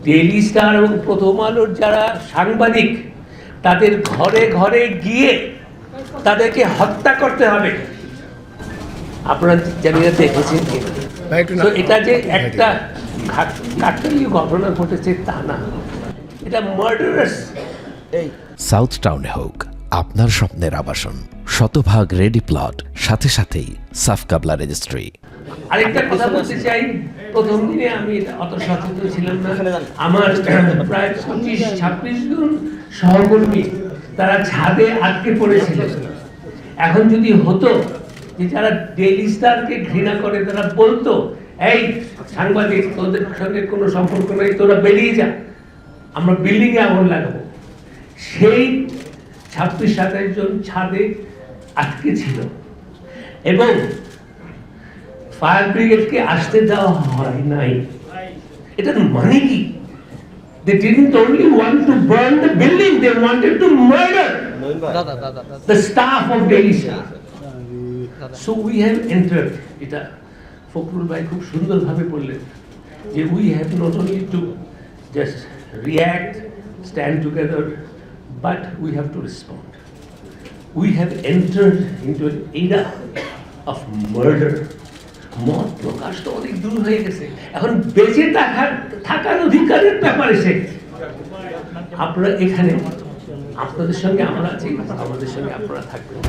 Daily star এবং প্রথম আলোর যারা সাংবাদিক তাদের ঘরে ঘরে গিয়ে তাদেরকে হত্যা করতে হবে। আপনারা জানি না দেখেছেন কি, তো এটা যে একটা কাকতালীয় ঘটনা ঘটেছে তা না, এটা মার্ডারাস। সাউথ টাউনে হোক আপনার স্বপ্নের আবাসন, শতভাগ রেডি প্লট, সাথে সাথেই সাফ কাবলা রেজিস্ট্রি। আরেকটা কথা বলতে চাই, প্রথম দিনে আমি অত সচেতন ছিলাম না। আমার প্রায় 25-26 জন সহকর্মী তারা ছাদে আটকে পড়েছিল। এখন যদি হতো যে যারা ডেইলি স্টারকে ঘৃণা করে তারা বলতো, এই সাংবাদিক তোদের সঙ্গে কোনো সম্পর্ক নেই, তোরা বেরিয়ে যা, আমরা বিল্ডিং এ আগুন লাগাবো, সেই 26-27 জন ছাদে আটকে ছিল এবং ফায়ার ব্রিগেডকে আসতে দেওয়া হয় নাই। এটার মানে কি? They didn't only want to burn the building, they wanted to murder the staff of Daily Star. So we have entered, এটা ফখরুল ভাই খুব সুন্দরভাবে বললেন যে we have not only to just react, stand together, but we have to respond. We have entered into an era of murder. মত প্রকাশ তো অনেক দূর হয়ে গেছে, এখন বেঁচে থাকার অধিকারের ব্যাপারে সে আপনারা এখানে, আপনাদের সঙ্গে আমরা আছি, আমাদের সঙ্গে আপনারা থাকবেন।